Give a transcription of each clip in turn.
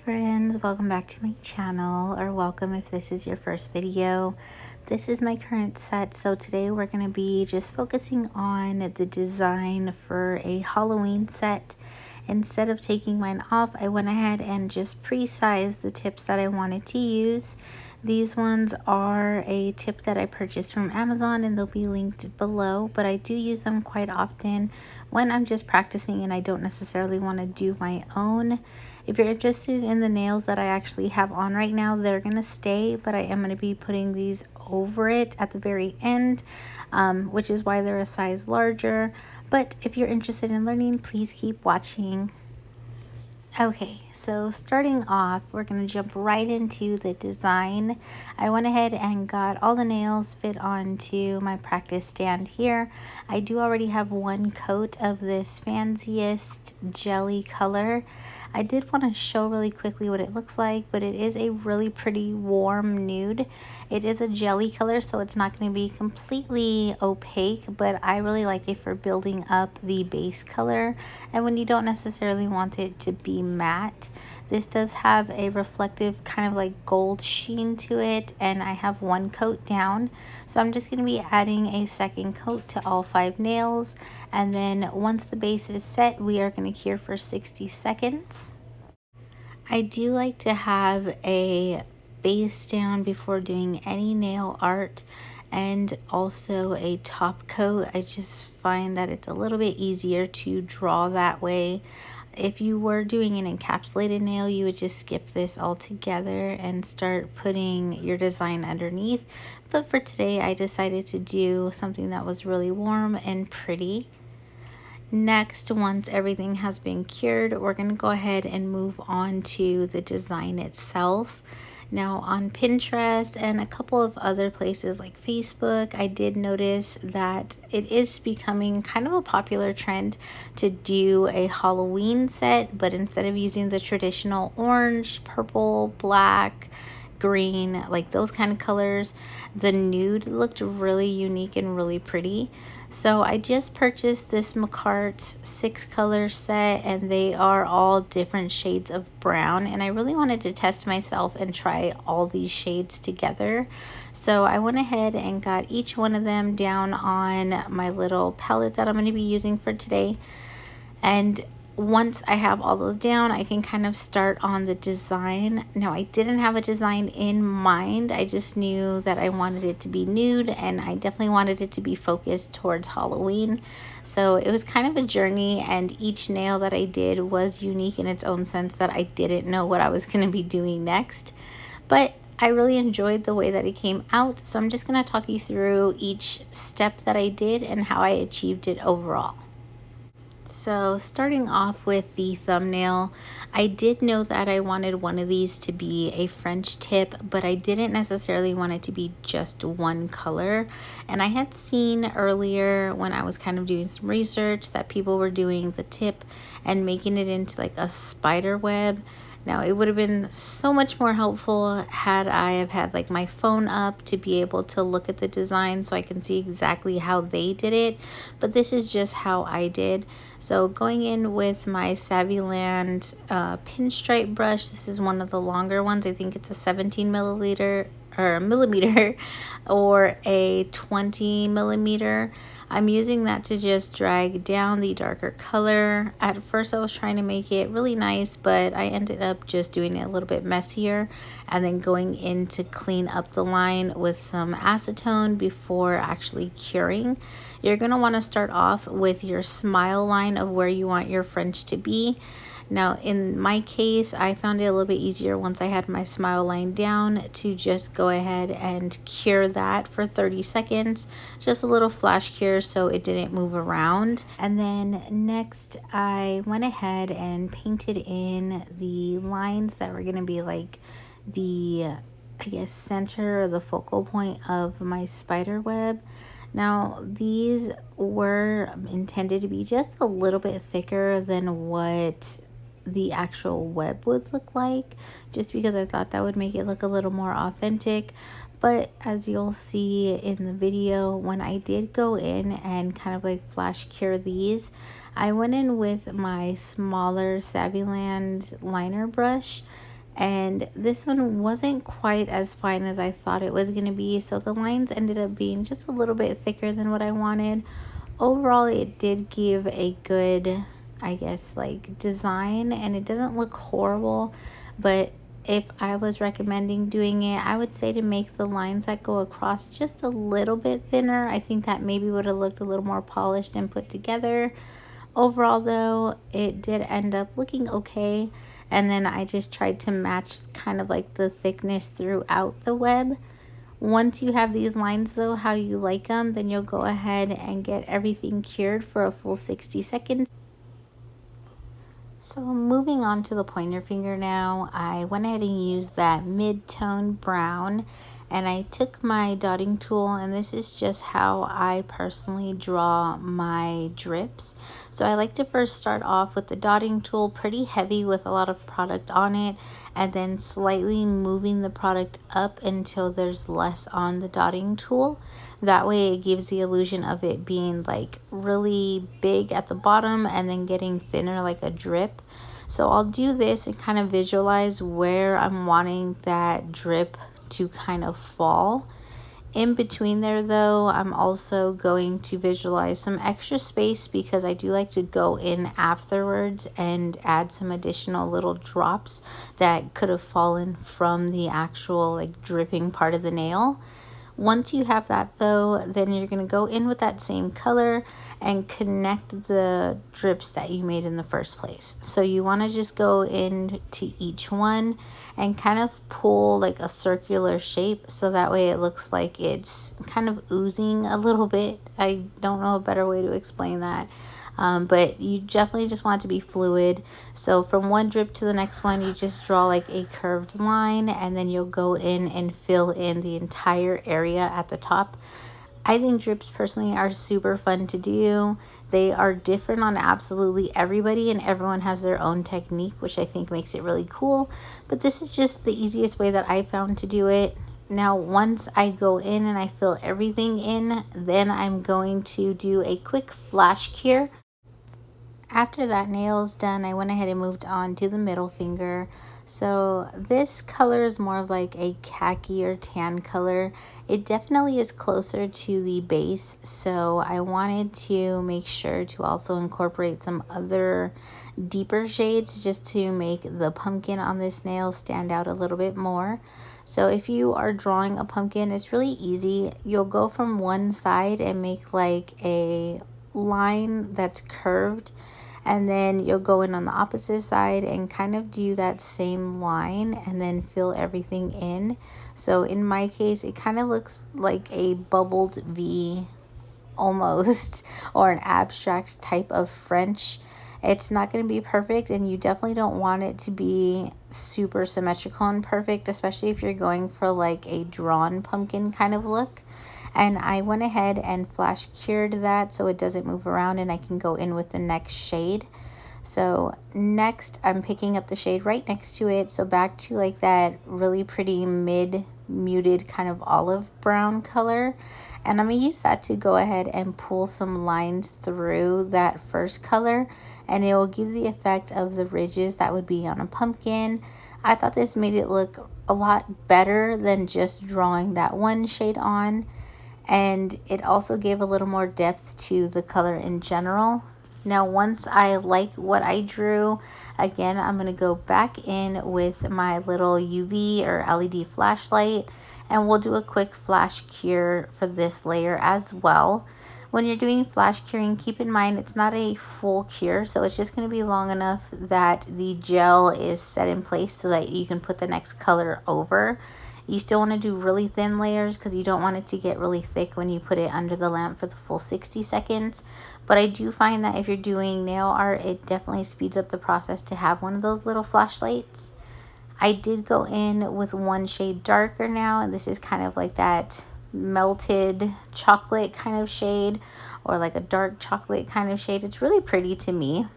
friends, welcome back to my channel, or welcome if this is your first video. This is my current set, so today we're going to be just focusing on the design for a Halloween set. Instead of taking mine off, I went ahead and just pre-sized the tips that I wanted to use. These ones are a tip that I purchased from Amazon and they'll be linked below, but I do use them quite often when I'm just practicing and I don't necessarily want to do my own. If you're interested in the nails that I actually have on right now, they're going to stay, but I am going to be putting these over it at the very end, which is why they're a size larger. But if you're interested in learning, please keep watching. Okay, so starting off, we're going to jump right into the design. I went ahead and got all the nails fit onto my practice stand here. I do already have one coat of this FZANEST jelly color. I did want to show really quickly what it looks like, but it is a really pretty warm nude. It is a jelly color, so it's not going to be completely opaque, but I really like it for building up the base color and when you don't necessarily want it to be matte. This does have a reflective kind of like gold sheen to it, and I have one coat down, so I'm just going to be adding a second coat to all 5 nails, and then once the base is set, we are going to cure for 60 seconds. I do like to have a base down before doing any nail art, and also a top coat. I just find that it's a little bit easier to draw that way. If you were doing an encapsulated nail, you would just skip this altogether and start putting your design underneath. But for today, I decided to do something that was really warm and pretty. Next, once everything has been cured, we're going to go ahead and move on to the design itself. Now on Pinterest and a couple of other places like Facebook, I did notice that it is becoming kind of a popular trend to do a Halloween set, but instead of using the traditional orange, purple, black, green, like those kind of colors, the nude looked really unique and really pretty. So I just purchased this Makarrt 6-color set, and they are all different shades of brown, and I really wanted to test myself and try all these shades together. So I went ahead and got each one of them down on my little palette that I'm going to be using for today, and once I have all those down, I can kind of start on the design. Now, I didn't have a design in mind. I just knew that I wanted it to be nude, and I definitely wanted it to be focused towards Halloween. So it was kind of a journey, and each nail that I did was unique in its own sense that I didn't know what I was going to be doing next. But I really enjoyed the way that it came out. So I'm just going to talk you through each step that I did and how I achieved it overall. So starting off with the thumbnail, I did know that I wanted one of these to be a French tip, but I didn't necessarily want it to be just one color. And I had seen earlier when I was kind of doing some research that people were doing the tip and making it into like a spider web. Now, it would have been so much more helpful had I have had like my phone up to be able to look at the design so I can see exactly how they did it. But this is just how I did. So going in with my Savvyland pinstripe brush, this is one of the longer ones. I think it's a 17 millimeter or a 20 millimeter. I'm using that to just drag down the darker color. At first I was trying to make it really nice, but I ended up just doing it a little bit messier and then going in to clean up the line with some acetone before actually curing. You're going to want to start off with your smile line of where you want your French to be. Now, in my case, I found it a little bit easier once I had my smile line down to just go ahead and cure that for 30 seconds. Just a little flash cure so it didn't move around. And then next, I went ahead and painted in the lines that were going to be like the, I guess, center or the focal point of my spider web. Now, these were intended to be just a little bit thicker than what the actual web would look like, just because I thought that would make it look a little more authentic. But as you'll see in the video, when I did go in and kind of like flash cure these, I went in with my smaller Savvyland liner brush and this one wasn't quite as fine as I thought it was going to be, so the lines ended up being just a little bit thicker than what I wanted. Overall, it did give a good, I guess, like design, and it doesn't look horrible, but if I was recommending doing it, I would say to make the lines that go across just a little bit thinner. I think that maybe would have looked a little more polished and put together. Overall though, it did end up looking okay, and then I just tried to match kind of like the thickness throughout the web. Once you have these lines though, how you like them, then you'll go ahead and get everything cured for a full 60 seconds. So moving on to the pointer finger now, I went ahead and used that mid-tone brown, and I took my dotting tool, and this is just how I personally draw my drips. So I like to first start off with the dotting tool pretty heavy with a lot of product on it, and then slightly moving the product up until there's less on the dotting tool. That way it gives the illusion of it being like really big at the bottom and then getting thinner like a drip. So I'll do this and kind of visualize where I'm wanting that drip to kind of fall. In between there though, I'm also going to visualize some extra space because I do like to go in afterwards and add some additional little drops that could have fallen from the actual like dripping part of the nail. Once you have that though, then you're going to go in with that same color and connect the drips that you made in the first place. So you want to just go into each one and kind of pull like a circular shape, so that way it looks like it's kind of oozing a little bit. I don't know a better way to explain that. But you definitely just want it to be fluid. So from one drip to the next one, you just draw like a curved line, and then you'll go in and fill in the entire area at the top. I think drips personally are super fun to do. They are different on absolutely everybody, and everyone has their own technique, which I think makes it really cool. But this is just the easiest way that I found to do it. Now, once I go in and I fill everything in, then I'm going to do a quick flash cure. After that nail is done, I went ahead and moved on to the middle finger. So this color is more of like a khaki or tan color. It definitely is closer to the base, so I wanted to make sure to also incorporate some other deeper shades just to make the pumpkin on this nail stand out a little bit more. So if you are drawing a pumpkin, it's really easy. You'll go from one side and make like a line that's curved, and then you'll go in on the opposite side and kind of do that same line and then fill everything in. So in my case, it kind of looks like a bubbled V almost, or an abstract type of French. It's not going to be perfect, and you definitely don't want it to be super symmetrical and perfect, especially if you're going for like a drawn pumpkin kind of look. And I went ahead and flash cured that so it doesn't move around, and I can go in with the next shade. So next I'm picking up the shade right next to it, so back to like that really pretty mid muted kind of olive brown color, and I'm gonna use that to go ahead and pull some lines through that first color, and it will give the effect of the ridges that would be on a pumpkin. I thought this made it look a lot better than just drawing that one shade on, and it also gave a little more depth to the color in general. Now once I like what I drew, again I'm going to go back in with my little UV or LED flashlight, and we'll do a quick flash cure for this layer as well. When you're doing flash curing, keep in mind it's not a full cure, so it's just going to be long enough that the gel is set in place so that you can put the next color over. You still want to do really thin layers because you don't want it to get really thick when you put it under the lamp for the full 60 seconds. But I do find that if you're doing nail art, it definitely speeds up the process to have one of those little flashlights. I did go in with one shade darker now, and this is kind of like that melted chocolate kind of shade, or like a dark chocolate kind of shade. It's really pretty to me.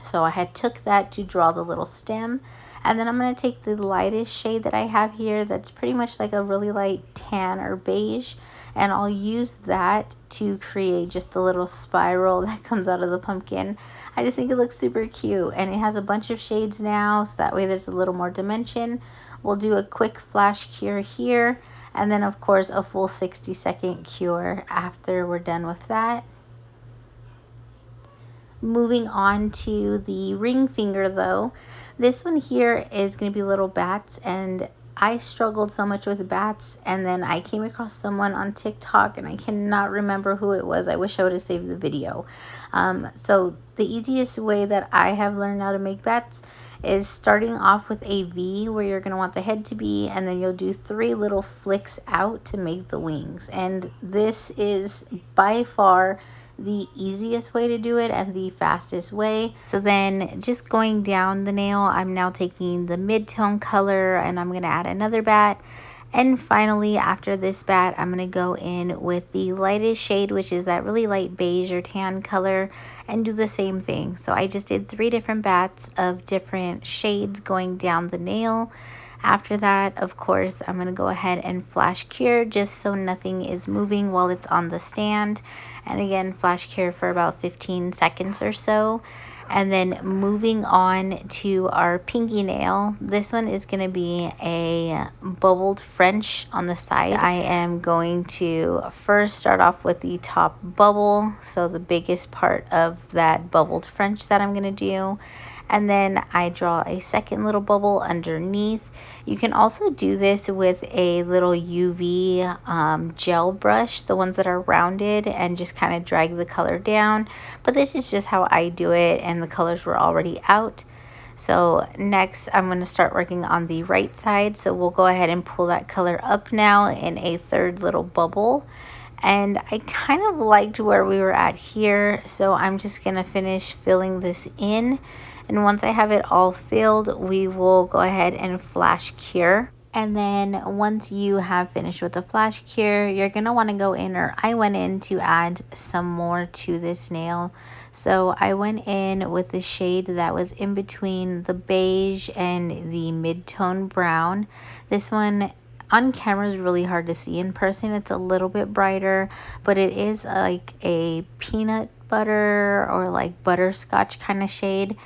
So I had took that to draw the little stem. And then I'm going to take the lightest shade that I have here, that's pretty much like a really light tan or beige, and I'll use that to create just a little spiral that comes out of the pumpkin. I just think it looks super cute, and it has a bunch of shades now, so that way there's a little more dimension. We'll do a quick flash cure here, and then of course a full 60-second cure after we're done with that. Moving on to the ring finger though, this one here is going to be little bats, and I struggled so much with bats, and then I came across someone on TikTok, and I cannot remember who it was. I wish I would have saved the video. So the easiest way that I have learned how to make bats is starting off with a V where you're going to want the head to be, and then you'll do 3 little flicks out to make the wings. And this is by far the easiest way to do it and the fastest way. So then just going down the nail, I'm now taking the mid-tone color and I'm going to add another bat. And finally, after this bat, I'm going to go in with the lightest shade, which is that really light beige or tan color, and do the same thing. So I just did 3 different bats of different shades going down the nail. After that, of course, I'm going to go ahead and flash cure just so nothing is moving while it's on the stand. And again, flash cure for about 15 seconds or so. And then moving on to our pinky nail, this one is going to be a bubbled French on the side. I am going to first start off with the top bubble, so the biggest part of that bubbled French that I'm going to do. And then I draw a second little bubble underneath. You can also do this with a little UV gel brush, the ones that are rounded, and just kind of drag the color down. But this is just how I do it, and the colors were already out. So next I'm going to start working on the right side. So we'll go ahead and pull that color up now in a 3rd little bubble. And I kind of liked where we were at here, so I'm just going to finish filling this in. And once I have it all filled, we will go ahead and flash cure. And then once you have finished with the flash cure, you're going to want to go in, or I went in to add some more to this nail. So I went in with the shade that was in between the beige and the mid-tone brown. This one on camera is really hard to see. In person, it's a little bit brighter, but it is like a peanut butter or like butterscotch kind of shade.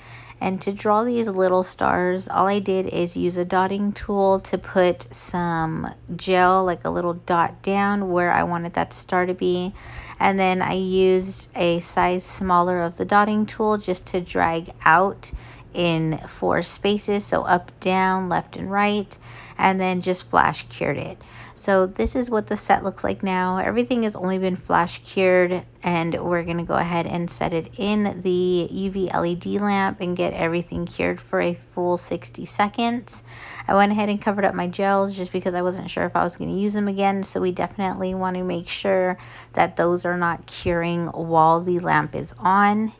And to draw these little stars, all I did is use a dotting tool to put some gel, like a little dot down where I wanted that star to be. And then I used a size smaller of the dotting tool just to drag out in 4 spaces, so up, down, left, and right, and then just flash cured it. So this is what the set looks like now. Everything has only been flash cured, and we're going to go ahead and set it in the UV LED lamp and get everything cured for a full 60 seconds. I went ahead and covered up my gels just because I wasn't sure if I was going to use them again, so we definitely want to make sure that those are not curing while the lamp is on.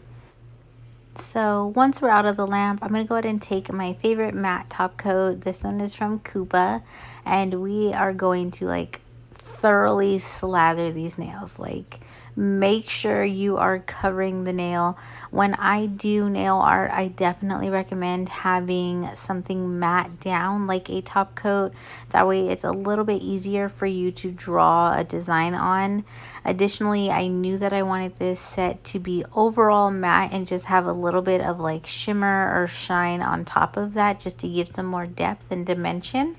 So once we're out of the lamp, I'm going to go ahead and take my favorite matte top coat. This one is from Kupa, and we are going to like thoroughly slather these nails. Like, make sure you are covering the nail. When I do nail art, I definitely recommend having something matte down, like a top coat. That way it's a little bit easier for you to draw a design on. Additionally, I knew that I wanted this set to be overall matte and just have a little bit of like shimmer or shine on top of that, just to give some more depth and dimension.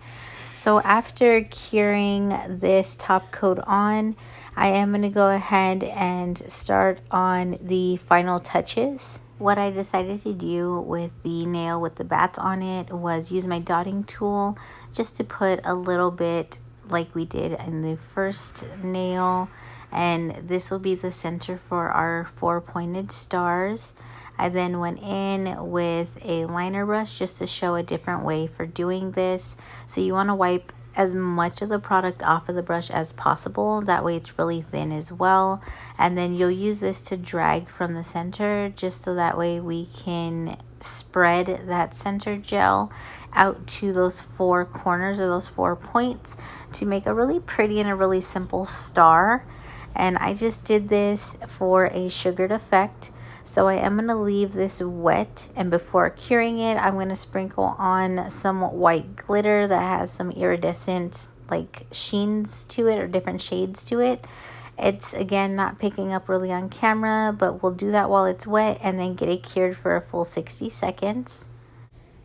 So after curing this top coat on, I am going to go ahead and start on the final touches. What I decided to do with the nail with the bats on it was use my dotting tool just to put a little bit like we did in the first nail. And this will be the center for our 4 pointed stars. I then went in with a liner brush just to show a different way for doing this. So you want to wipe as much of the product off of the brush as possible. That way it's really thin as well. And then you'll use this to drag from the center, just so that way we can spread that center gel out to those 4 corners or those 4 points to make a really pretty and a really simple star. And I just did this for a sugared effect. So I am going to leave this wet, and before curing it, I'm going to sprinkle on some white glitter that has some iridescent like sheens to it, or different shades to it. It's again not picking up really on camera, but we'll do that while it's wet and then get it cured for a full 60 seconds.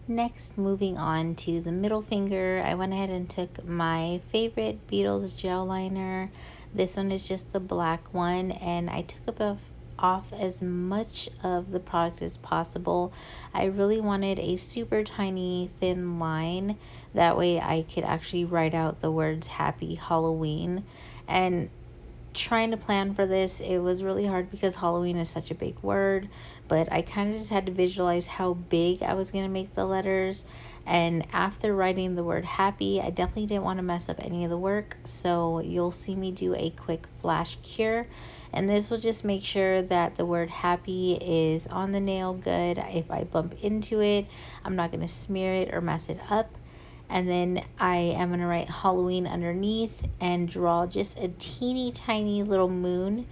Next, moving on to the middle finger, I went ahead and took my favorite Beetles gel liner. This one is just the black one, and I took off as much of the product as possible. I really wanted a super tiny thin line, that way I could actually write out the words Happy Halloween. And trying to plan for this, it was really hard because Halloween is such a big word, but I kind of just had to visualize how big I was going to make the letters. And after writing the word happy, I definitely didn't want to mess up any of the work, so you'll see me do a quick flash cure, and this will just make sure that the word happy is on the nail good. If I bump into it, I'm not going to smear it or mess it up. And then I am going to write Halloween underneath and draw just a teeny tiny little moon.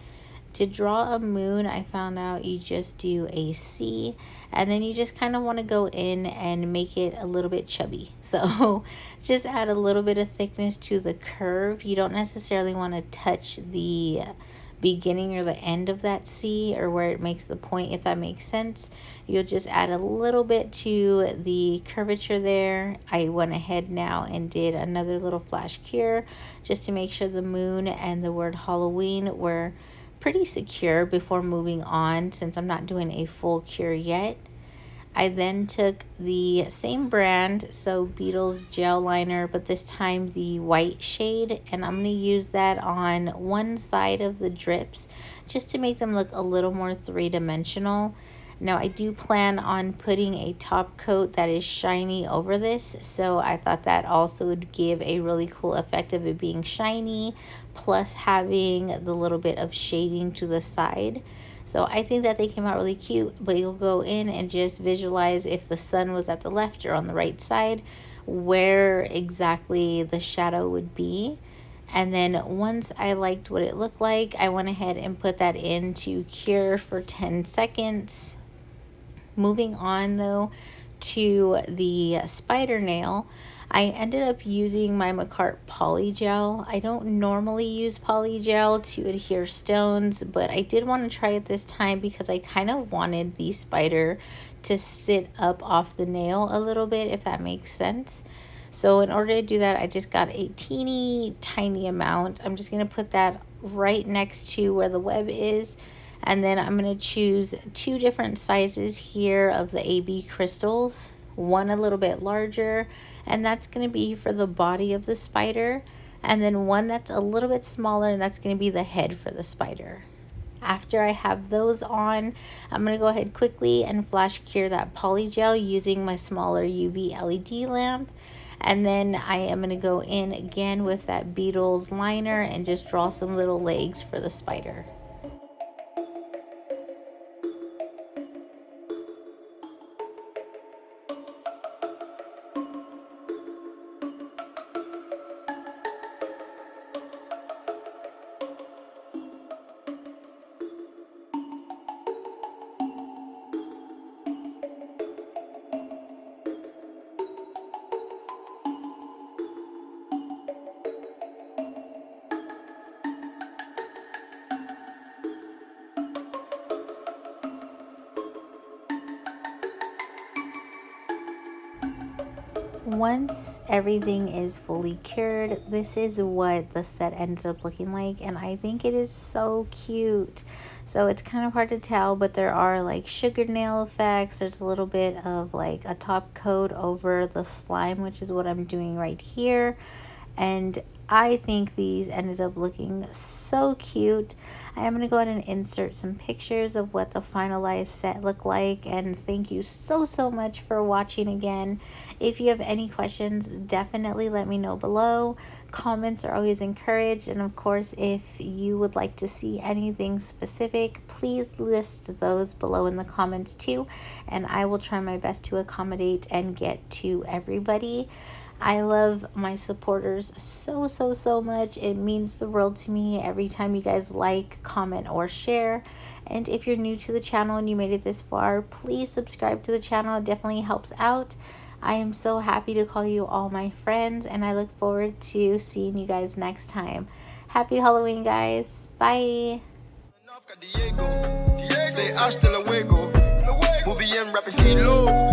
To draw a moon, I found out you just do a C, and then you just kind of want to go in and make it a little bit chubby. So just add a little bit of thickness to the curve. You don't necessarily want to touch the beginning or the end of that C or where it makes the point, if that makes sense. You'll just add a little bit to the curvature there. I went ahead now and did another little flash cure just to make sure the moon and the word Halloween were pretty secure before moving on, since I'm not doing a full cure yet. I then took the same brand, so Beetles gel liner, but this time the white shade, and I'm going to use that on one side of the drips just to make them look a little more three-dimensional. Now I do plan on putting a top coat that is shiny over this, so I thought that also would give a really cool effect of it being shiny plus having the little bit of shading to the side. So I think that they came out really cute, but you'll go in and just visualize if the sun was at the left or on the right side, where exactly the shadow would be. And then once I liked what it looked like, I went ahead and put that in to cure for 10 seconds. Moving on though to the spider nail, I ended up using my Makarrt poly gel. I don't normally use poly gel to adhere stones, but I did want to try it this time because I kind of wanted the spider to sit up off the nail a little bit, if that makes sense. So in order to do that, I just got a teeny tiny amount. I'm just going to put that right next to where the web is. And then I'm going to choose 2 different sizes here of the AB crystals, one a little bit larger, and that's going to be for the body of the spider, and then one that's a little bit smaller, and that's going to be the head for the spider. After I have those on, I'm going to go ahead quickly and flash cure that poly gel using my smaller UV LED lamp. And then I am going to go in again with that Beetles liner and just draw some little legs for the spider. Once everything is fully cured, this is what the set ended up looking like, and I think it is so cute. So it's kind of hard to tell, but there are like sugar nail effects. There's a little bit of like a top coat over the slime, which is what I'm doing right here. And I think these ended up looking so cute. I am going to go ahead and insert some pictures of what the finalized set looked like. And thank you so much for watching again. If you have any questions, definitely let me know below. Comments are always encouraged. And of course, if you would like to see anything specific, please list those below in the comments too. And I will try my best to accommodate and get to everybody. I love my supporters so much. It means the world to me every time you guys like, comment, or share. And if you're new to the channel and you made it this far, please subscribe to the channel. It definitely helps out. I am so happy to call you all my friends, and I look forward to seeing you guys next time. Happy Halloween, guys. Bye. Say hasta luego. Muy bien, rapping kilo.